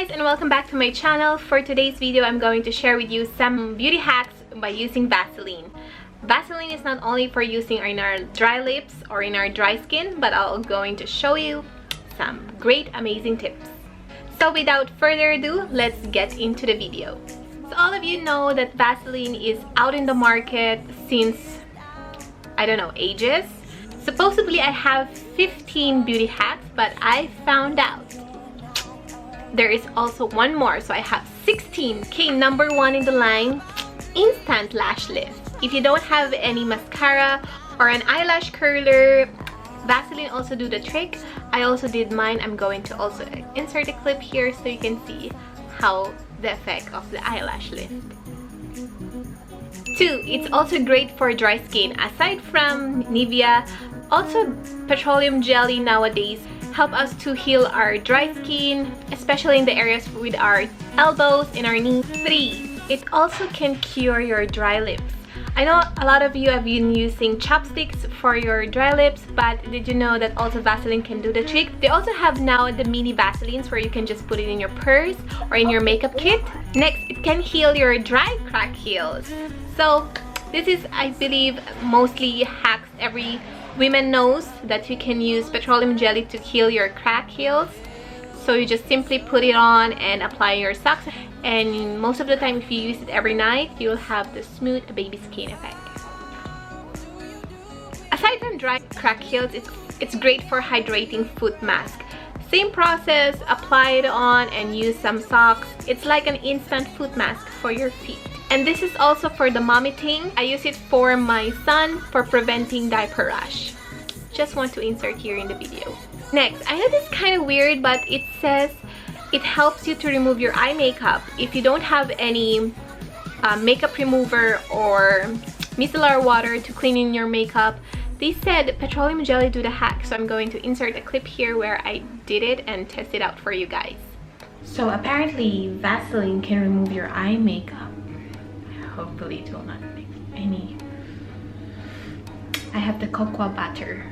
guys, and welcome back to my channel. For today's video, I'm going to share with you some beauty hacks by using Vaseline. Vaseline is not only for using in our dry lips or in our dry skin, but I'm going to show you some great amazing tips. So without further ado, let's get into the video. So all of you know that Vaseline is out in the market since, I don't know, ages. Supposedly I have 15 beauty hacks, but I found out there is also one more, so I have 16. Okay, number one in the line, instant lash lift. If you don't have any mascara or an eyelash curler, Vaseline also do the trick. I also did mine. I'm going to also insert a clip here so you can see how the effect of the eyelash lift. 2, it's also great for dry skin. Aside from Nivea, also petroleum jelly nowadays help us to heal our dry skin, especially in the areas with our elbows and our knees. 3, it also can cure your dry lips. I know a lot of you have been using chopsticks for your dry lips, but did you know that also Vaseline can do the trick? They also have now the mini Vaselines where you can just put it in your purse or in your makeup kit. Next, it can heal your dry crack heels. So this is, I believe, mostly hacks every woman knows, that you can use petroleum jelly to heal your crack heels. So you just simply put it on and apply your socks, and most of the time if you use it every night, you'll have the smooth baby skin effect. Aside from dry crack heels, it's great for hydrating foot mask. Same process, apply it on and use some socks. It's like an instant foot mask for your feet. And this is also for the mommy thing. I use it for my son for preventing diaper rash. Just want to insert here in the video. Next, I know this is kind of weird, but it says it helps you to remove your eye makeup. If you don't have any makeup remover or micellar water to clean in your makeup, they said petroleum jelly do the hack. So I'm going to insert a clip here where I did it and test it out for you guys. So apparently Vaseline can remove your eye makeup. Hopefully it will not make any. I have the cocoa butter.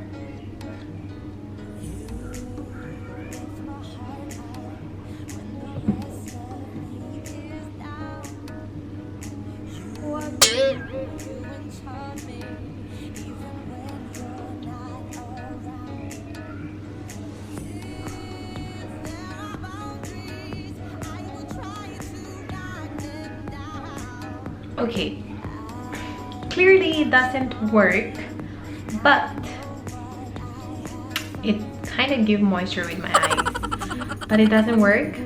Okay, clearly it doesn't work, but it kind of gives moisture with my eyes, but it doesn't work.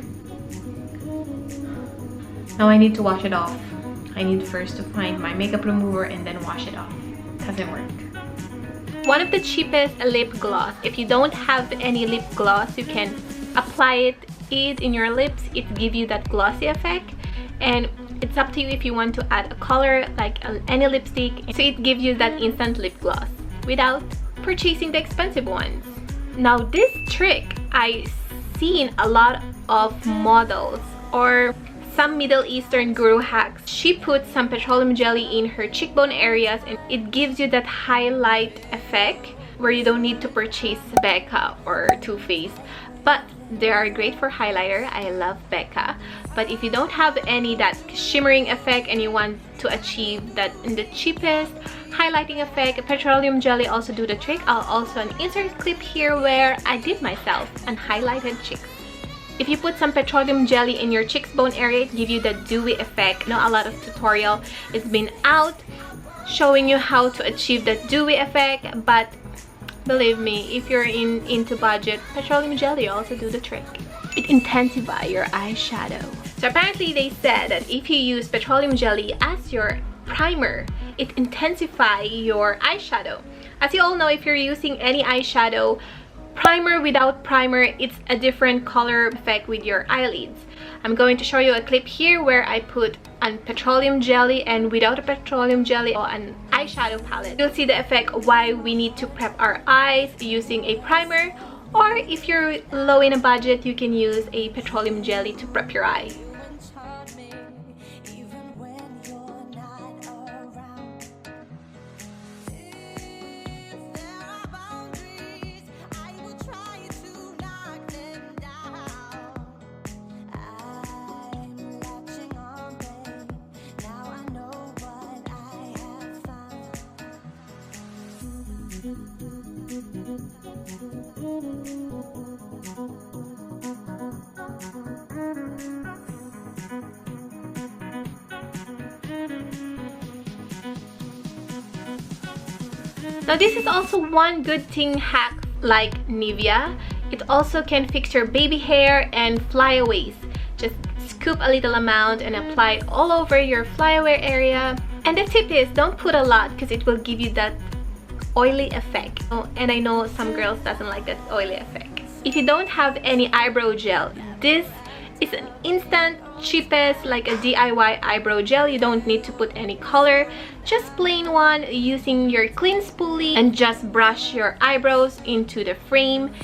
Now I need to wash it off. I need first to find my makeup remover and then wash it off. Doesn't work. One of the cheapest lip gloss. If you don't have any lip gloss, you can apply it in your lips. It gives you that glossy effect, and it's up to you if you want to add a color like any lipstick, so it gives you that instant lip gloss without purchasing the expensive ones. Now this trick, I seen a lot of models or some Middle Eastern guru hacks. She puts some petroleum jelly in her cheekbone areas and it gives you that highlight effect where you don't need to purchase Becca or Too Faced. But they are great for highlighter. I love Becca. But if you don't have any that shimmering effect and you want to achieve that in the cheapest highlighting effect, petroleum jelly also do the trick. I'll also insert a clip here where I did myself and highlighted cheeks. If you put some petroleum jelly in your cheekbone area, it gives you the dewy effect. I know a lot of tutorial has been out showing you how to achieve the dewy effect, but believe me, if you're into budget, petroleum jelly also do the trick. It intensifies your eyeshadow. So apparently they said that if you use petroleum jelly as your primer, it intensifies your eyeshadow. As you all know, if you're using any eyeshadow, primer without primer, it's a different color effect with your eyelids. I'm going to show you a clip here where I put a petroleum jelly and without a petroleum jelly or an eyeshadow palette. You'll see the effect of why we need to prep our eyes using a primer, or if you're low in a budget, you can use a petroleum jelly to prep your eye. Now this is also one good thing hack like Nivea. It also can fix your baby hair and flyaways. Just scoop a little amount and apply it all over your flyaway area. And the tip is, don't put a lot because it will give you that oily effect. Oh, and I know some girls doesn't like that oily effect. If you don't have any eyebrow gel, this is an instant, cheapest, like a DIY eyebrow gel. You don't need to put any color, just plain one using your clean spoolie, and just brush your eyebrows into the frame.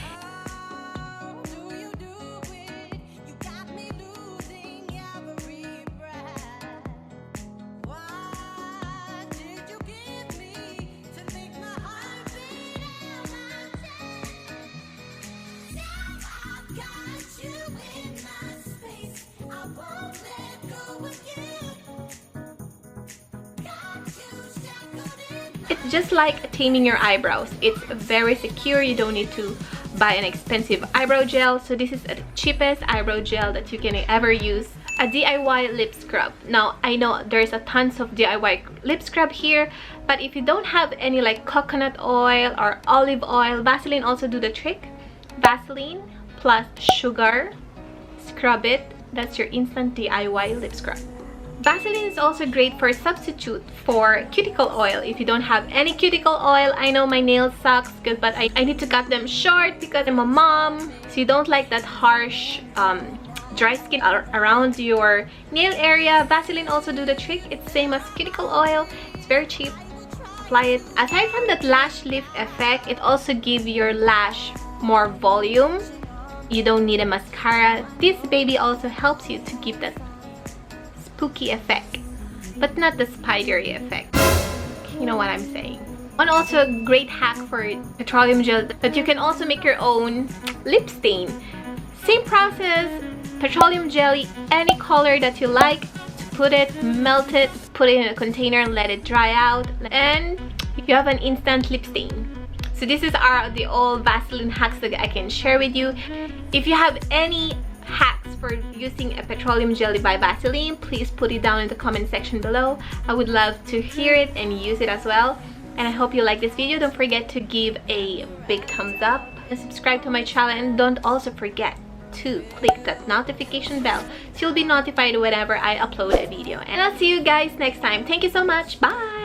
It's just like taming your eyebrows. It's very secure. You don't need to buy an expensive eyebrow gel. So this is the cheapest eyebrow gel that you can ever use. A DIY lip scrub. Now I know there's a tons of DIY lip scrub here, but if you don't have any like coconut oil or olive oil, Vaseline also do the trick. Vaseline plus sugar, scrub it. That's your instant DIY lip scrub. Vaseline is also great for a substitute for cuticle oil. If you don't have any cuticle oil, I know my nails sucks, but I need to cut them short because I'm a mom. So you don't like that harsh dry skin around your nail area. Vaseline also do the trick. It's same as cuticle oil. It's very cheap. Apply it. Aside from that lash lift effect, it also gives your lash more volume. You don't need a mascara. This baby also helps you to give that spooky effect, but not the spidery effect. You know what I'm saying. And also a great hack for petroleum gel, that you can also make your own lip stain. Same process, petroleum jelly, any color that you like, put it, melt it, put it in a container and let it dry out, and you have an instant lip stain. So this is the all Vaseline hacks that I can share with you. If you have any hacks for using a petroleum jelly by Vaseline, please put it down in the comment section below. I would love to hear it and use it as well. And I hope you like this video. Don't forget to give a big thumbs up and subscribe to my channel, and don't also forget to click that notification bell so you'll be notified whenever I upload a video. And I'll see you guys next time. Thank you so much. Bye.